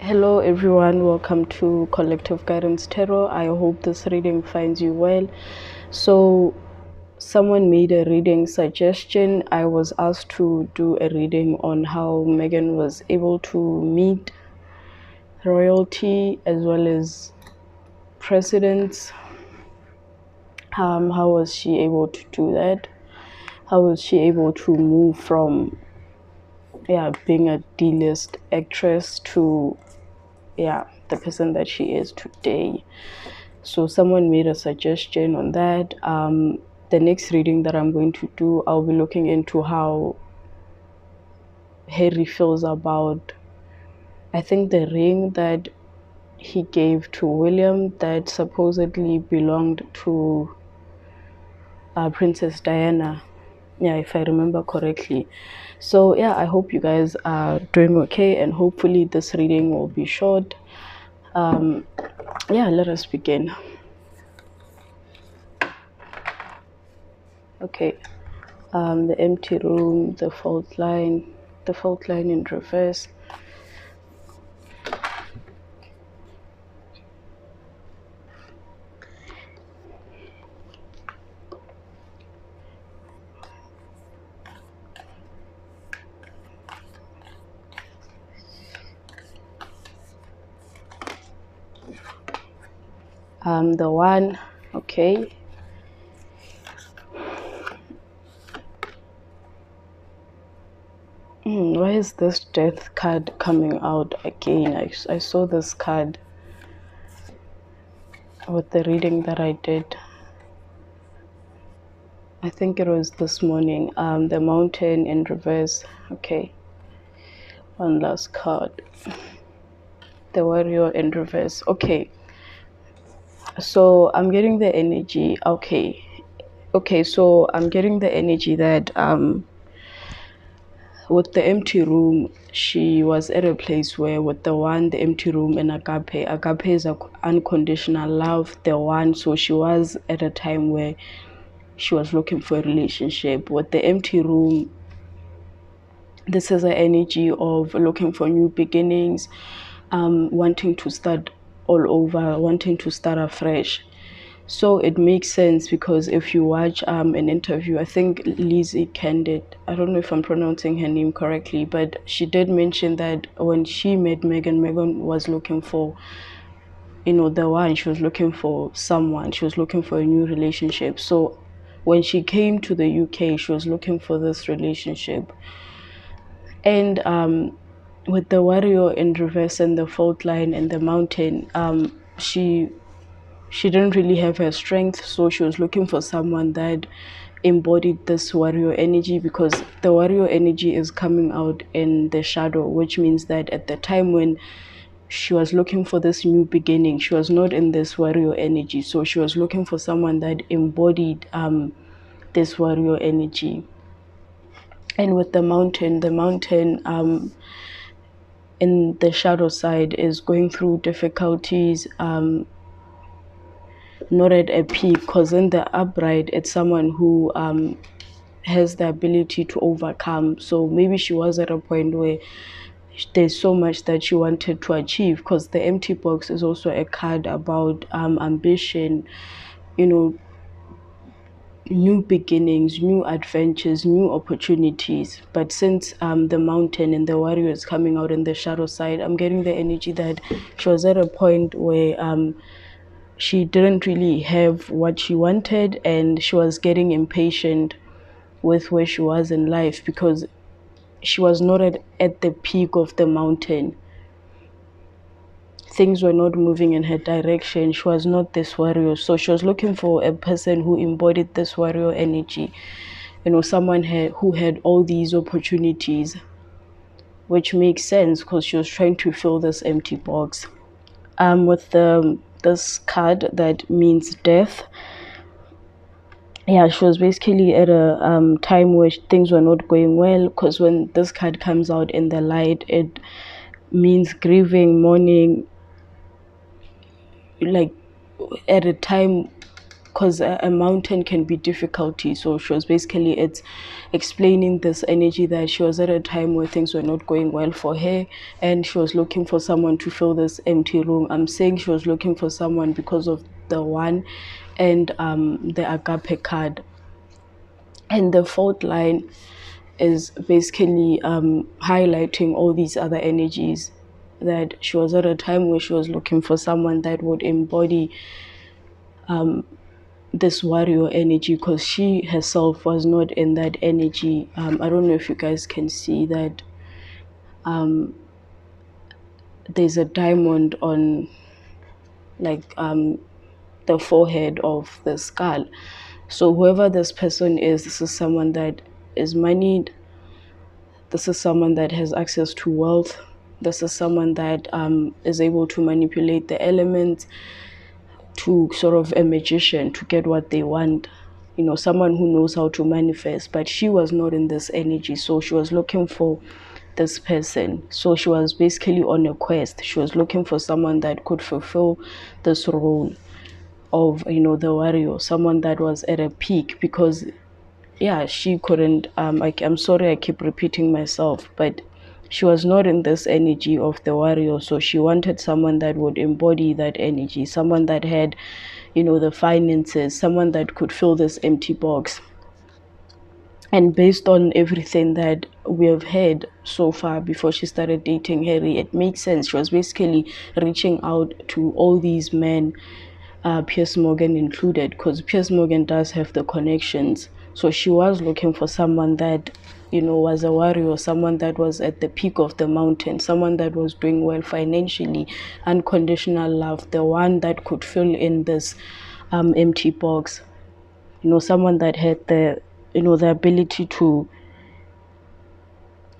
Hello everyone, welcome to Collective Guidance Tarot. I hope this reading finds you well. So someone made a reading suggestion. I was asked to do a reading on how Megan was able to meet royalty as well as presidents. How was she able to do that? How was she able to move from being a D-list actress to the person that she is today? So someone made a suggestion on that. The next reading that I'm going to do, I'll be looking into how Harry feels about, I think, the ring that he gave to William that supposedly belonged to Princess Diana. Yeah, if I remember correctly. So yeah, I hope you guys are doing okay, and hopefully this reading will be short. Let us begin. Okay. The empty room, the fault line in reverse. The one, okay. Why is this death card coming out again? I saw this card with the reading that I did. I think it was this morning. The mountain in reverse. Okay. One last card. The warrior in reverse. Okay. So I'm getting the energy. Okay, so I'm getting the energy that with the empty room, she was at a place where with the empty room and agape is unconditional love, the one. So she was at a time where she was looking for a relationship. With the empty room, this is an energy of looking for new beginnings, wanting to start all over, wanting to start afresh. So it makes sense because if you watch an interview, I think Lizzie Candid, I don't know if I'm pronouncing her name correctly, but she did mention that when she met Megan was looking for, the one. She was looking for someone. She was looking for a new relationship. So when she came to the UK, she was looking for this relationship. And with the warrior in reverse and the fault line and the mountain, she didn't really have her strength, so she was looking for someone that embodied this warrior energy, because the warrior energy is coming out in the shadow, which means that at the time when she was looking for this new beginning, she was not in this warrior energy, so she was looking for someone that embodied this warrior energy. And with the mountain in the shadow side is going through difficulties, not at a peak, because in the upright it's someone who has the ability to overcome. So maybe she was at a point where there's so much that she wanted to achieve, because the empty box is also a card about ambition, new beginnings, new adventures, new opportunities. But since the mountain and the warrior is coming out in the shadow side, I'm getting the energy that she was at a point where she didn't really have what she wanted, and she was getting impatient with where she was in life because she was not at the peak of the mountain. Things were not moving in her direction. She was not this warrior, so she was looking for a person who embodied this warrior energy, someone who had all these opportunities, which makes sense because she was trying to fill this empty box. With this card that means death, she was basically at a time where things were not going well, because when this card comes out in the light, it means grieving, mourning, like at a time because a mountain can be difficulty. So she was basically, it's explaining this energy that she was at a time where things were not going well for her, and she was looking for someone to fill this empty room. I'm saying she was looking for someone because of the one and the agape card. And the fourth line is basically highlighting all these other energies, that she was at a time where she was looking for someone that would embody this warrior energy, because she herself was not in that energy. I don't know if you guys can see that there's a diamond on like the forehead of the skull. So whoever this person is, this is someone that is moneyed, this is someone that has access to wealth, this is someone that is able to manipulate the elements, to sort of a magician to get what they want, you know, someone who knows how to manifest. But she was not in this energy, so she was looking for this person. So she was basically on a quest. She was looking for someone that could fulfill this role of, you know, the warrior, someone that was at a peak, because yeah, she couldn't I'm sorry I keep repeating myself, but she was not in this energy of the warrior. So she wanted someone that would embody that energy, someone that had, you know, the finances, someone that could fill this empty box. And based on everything that we have heard so far before she started dating Harry, it makes sense. She was basically reaching out to all these men, Piers Morgan included, because Piers Morgan does have the connections. So she was looking for someone that, you know, was a warrior, someone that was at the peak of the mountain, someone that was doing well financially, unconditional love, the one that could fill in this empty box. You know, someone that had the, you know, the ability to,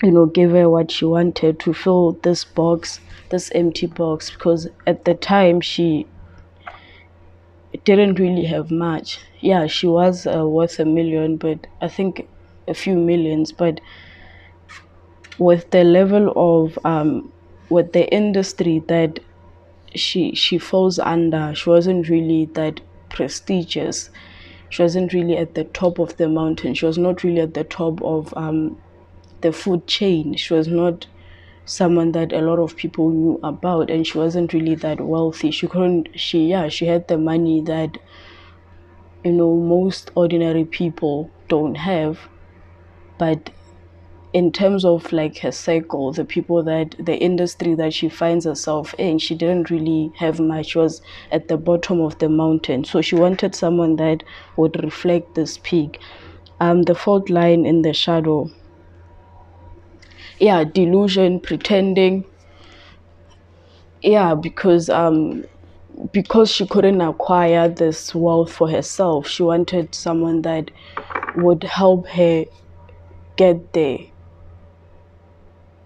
you know, give her what she wanted, to fill this box, this empty box, because at the time she didn't really have much. Yeah, she was worth $1 million, but I think a few millions. But with the level of with the industry that she falls under, she wasn't really that prestigious. She wasn't really at the top of the mountain. She was not really at the top of the food chain. She was not someone that a lot of people knew about, and she wasn't really that wealthy. She had the money that, you know, most ordinary people don't have. But in terms of like her cycle, the people that the industry that she finds herself in, she didn't really have much. She was at the bottom of the mountain. So she wanted someone that would reflect this peak. The fourth line in the shadow, yeah, delusion, pretending. Yeah, because she couldn't acquire this wealth for herself, she wanted someone that would help her get there.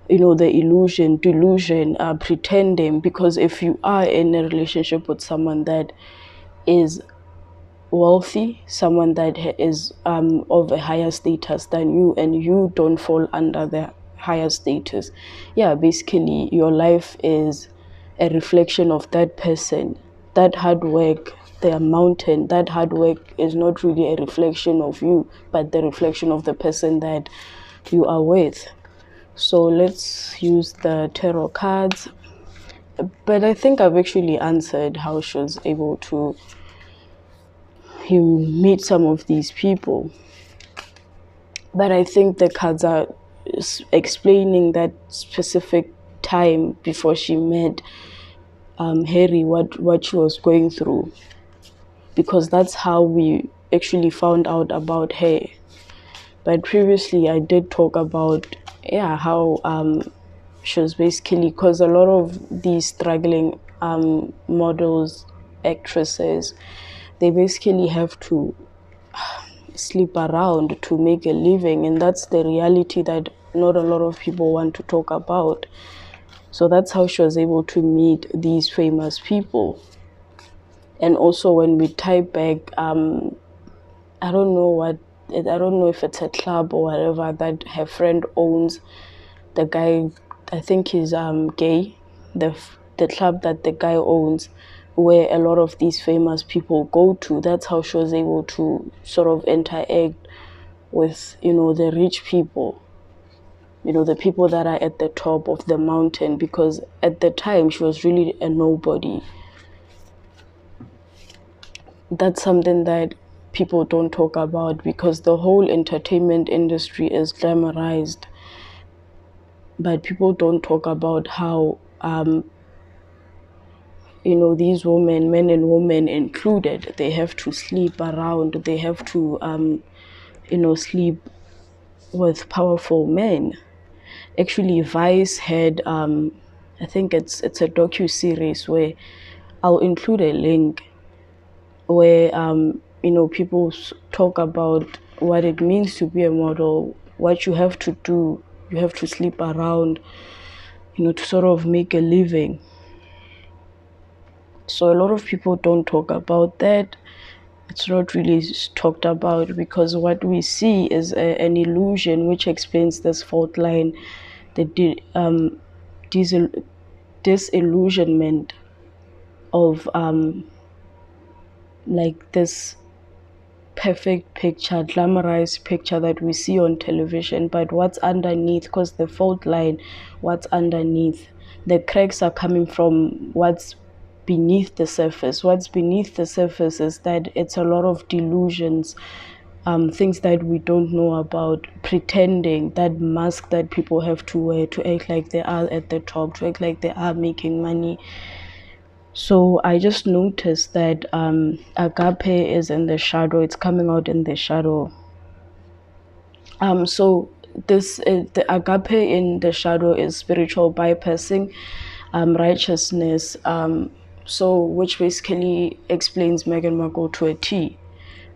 You know, the illusion, delusion, pretending, because if you are in a relationship with someone that is wealthy, someone that is of a higher status than you, and you don't fall under the higher status, yeah, basically your life is a reflection of that person. That hard work, their mountain, that hard work is not really a reflection of you, but the reflection of the person that you are with. So let's use the tarot cards. But I think I've actually answered how she was able to meet some of these people. But I think the cards are explaining that specific time before she met Harry, what she was going through, because that's how we actually found out about her. But previously I did talk about, yeah, how she was basically, because a lot of these struggling models, actresses, they basically have to sleep around to make a living, and that's the reality that not a lot of people want to talk about. So that's how she was able to meet these famous people. And also when we type back, I don't know if it's a club or whatever that her friend owns. The guy, I think he's gay. The club that the guy owns, where a lot of these famous people go to. That's how she was able to sort of interact with, the rich people, the people that are at the top of the mountain, because at the time she was really a nobody. That's something that people don't talk about, because the whole entertainment industry is glamorized, but people don't talk about how these women, men and women included, they have to sleep around, they have to sleep with powerful men. Actually, Vice had I think it's a docu-series where I'll include a link, where people talk about what it means to be a model, what you have to do. You have to sleep around, to sort of make a living. So a lot of people don't talk about that. It's not really talked about, because what we see is an illusion which explains this fault line, the disillusionment of like this perfect picture, glamorized picture that we see on television, but what's underneath, because the fault line, what's underneath, the cracks are coming from what's beneath the surface. What's beneath the surface is that it's a lot of delusions, things that we don't know about, pretending, that mask that people have to wear to act like they are at the top, to act like they are making money. So I just noticed that agape is in the shadow. It's coming out in the shadow. So this the agape in the shadow is spiritual bypassing, righteousness. So which basically explains Megain Markle to a T.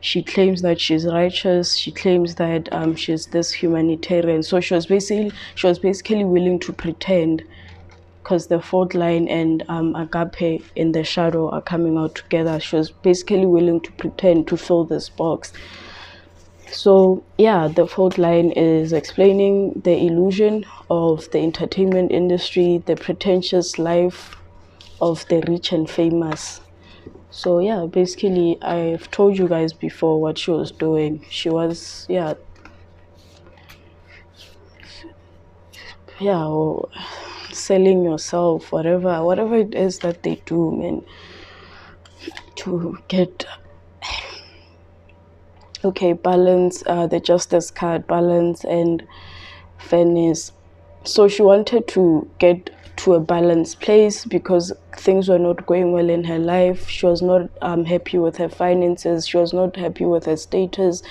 She claims that she's righteous. She claims that she's this humanitarian. So she was basically willing to pretend, because the fault line and agape in the shadow are coming out together. She was basically willing to pretend to fill this box. So yeah, the fault line is explaining the illusion of the entertainment industry, the pretentious life of the rich and famous. So yeah, basically I've told you guys before what she was doing. She was or selling yourself, whatever it is that they do, man, to get balance, the justice card, balance and fairness. So she wanted to get to a balanced place, because things were not going well in her life. She was not happy with her finances. She was not happy with her status,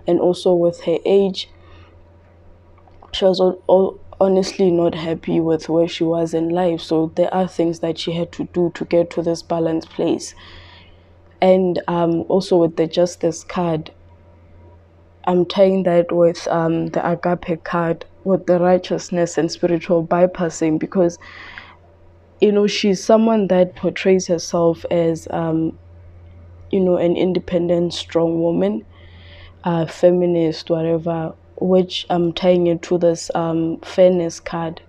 and also with her age. She was honestly not happy with where she was in life. So there are things that she had to do to get to this balanced place. And also with the justice card, I'm tying that with the agape card, with the righteousness and spiritual bypassing, because she's someone that portrays herself as an independent, strong woman, feminist, whatever, which I'm tying it to this fairness card.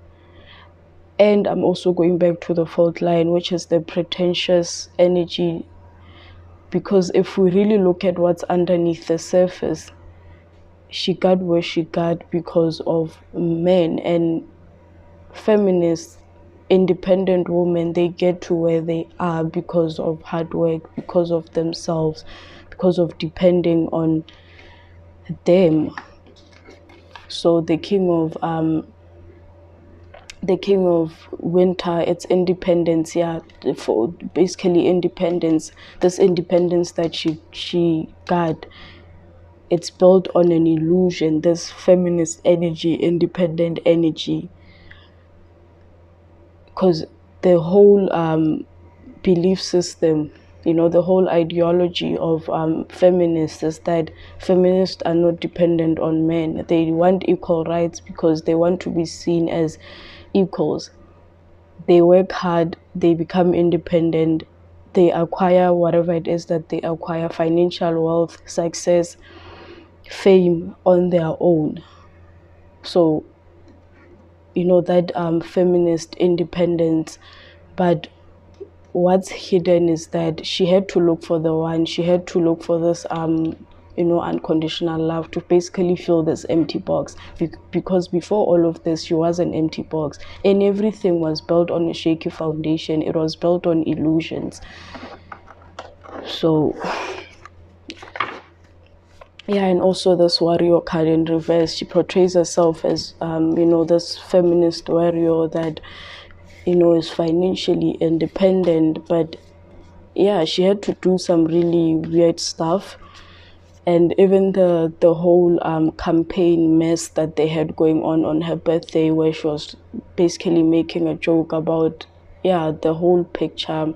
And I'm also going back to the fault line, which is the pretentious energy, because if we really look at what's underneath the surface, she got where she got because of men. And feminists, independent women, they get to where they are because of hard work, because of themselves, because of depending on them. So the king of winter, it's independence, for basically independence. This independence that she got, it's built on an illusion, this feminist energy, independent energy, because the whole belief system, the whole ideology of feminists is that feminists are not dependent on men. They want equal rights because they want to be seen as equals. They work hard, they become independent, they acquire whatever it is that they acquire, financial wealth, success, fame, on their own. So that feminist independence. But what's hidden is that she had to look for the one. She had to look for this unconditional love to basically fill this empty box, because before all of this she was an empty box, and everything was built on a shaky foundation. It was built on illusions. So yeah, and also this warrior card in reverse, she portrays herself as this feminist warrior that is financially independent, but yeah, she had to do some really weird stuff. And even the whole campaign mess that they had going on her birthday, where she was basically making a joke about the whole picture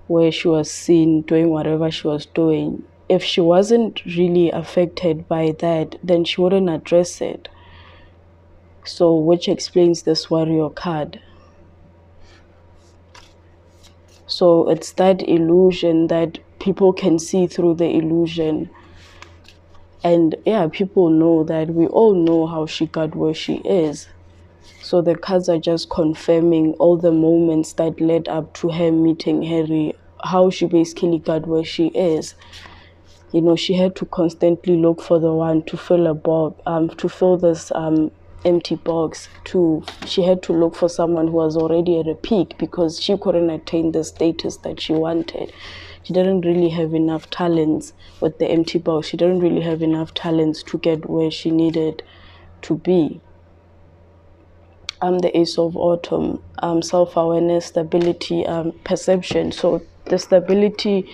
where she was seen doing whatever she was doing. If she wasn't really affected by that, then she wouldn't address it. So which explains this warrior card. So it's that illusion that people can see through the illusion. And yeah, people know that. We all know how she got where she is. So the cards are just confirming all the moments that led up to her meeting Harry, how she basically got where she is. She had to constantly look for the one to fill a box, to fill this empty box. She had to look for someone who was already at a peak, because she couldn't attain the status that she wanted. She didn't really have enough talents with the empty box. She didn't really have enough talents to get where she needed to be. The Ace of Autumn, self-awareness, stability, perception. So the stability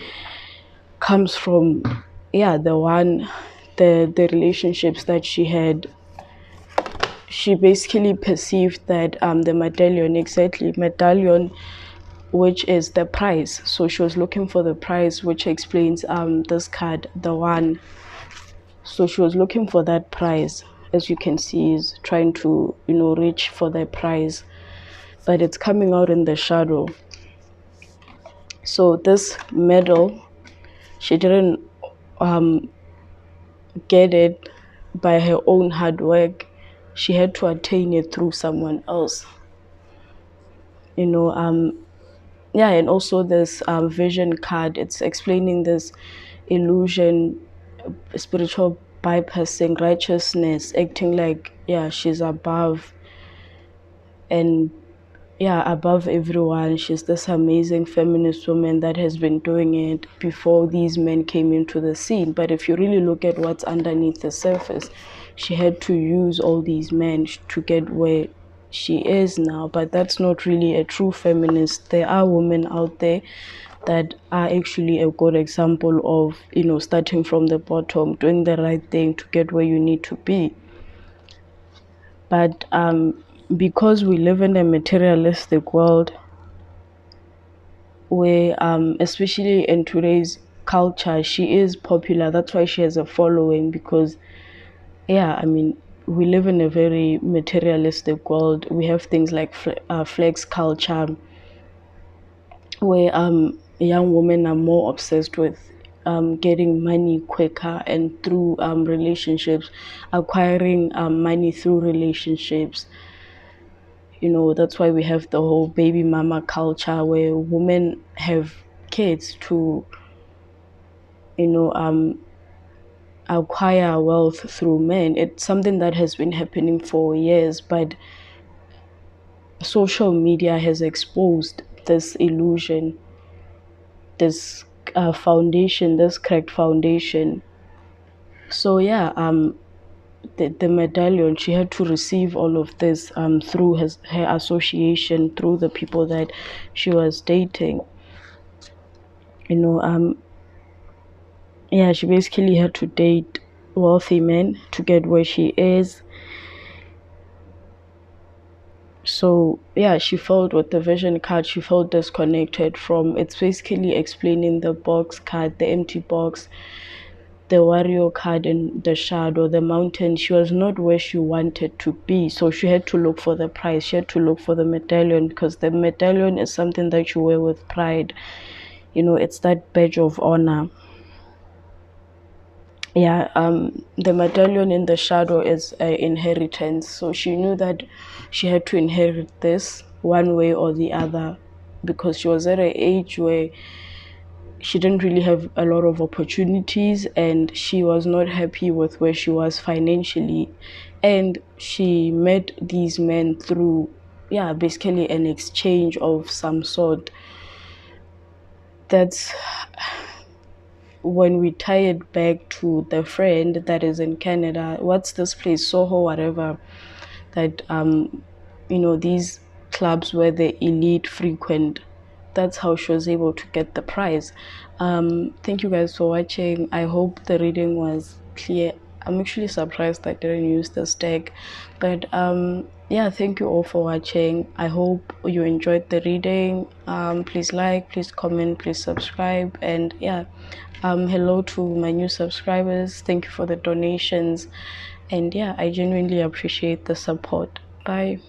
comes from the relationships that she had. She basically perceived that the medallion, which is the prize. So she was looking for the prize, which explains this card, the one. So she was looking for that prize, as you can see, is trying to reach for that prize, but it's coming out in the shadow. So this medal, she didn't get it by her own hard work. She had to attain it through someone else. And also this vision card, it's explaining this illusion, spiritual bypassing, righteousness, acting like she's above, and above everyone. She's this amazing feminist woman that has been doing it before these men came into the scene. But if you really look at what's underneath the surface, she had to use all these men to get where she is now. But that's not really a true feminist. There are women out there that are actually a good example of starting from the bottom, doing the right thing to get where you need to be. But because we live in a materialistic world where especially in today's culture, she is popular. That's why she has a following, because we live in a very materialistic world. We have things like flex culture, where young women are more obsessed with getting money quicker and through relationships, acquiring money through relationships. That's why we have the whole baby mama culture, where women have kids to acquire wealth through men. It's something that has been happening for years, but social media has exposed this illusion, this foundation, this cracked foundation. So the medallion, she had to receive all of this through her association, through the people that she was dating. She basically had to date wealthy men to get where she is. So she felt, with the vision card, she felt disconnected from. It's basically explaining the box card, the empty box, the warrior card, in the shadow, the mountain. She was not where she wanted to be, so she had to look for the prize. She had to look for the medallion, because the medallion is something that you wear with pride. It's that badge of honor. The medallion in the shadow is inheritance. So she knew that she had to inherit this one way or the other. because she was at an age where she didn't really have a lot of opportunities, and she was not happy with where she was financially, and she met these men through, yeah, basically an exchange of some sort. That's when we tie it back to the friend that is in Canada. What's this place, Soho, whatever, that these clubs where the elite frequent. That's how she was able to get the prize. Thank you guys for watching. I hope the reading was clear. I'm actually surprised I didn't use the stack, but yeah, thank you all for watching. I hope you enjoyed the reading. Please like, please comment, please subscribe, and yeah, hello to my new subscribers. Thank you for the donations, and yeah, I genuinely appreciate the support. Bye.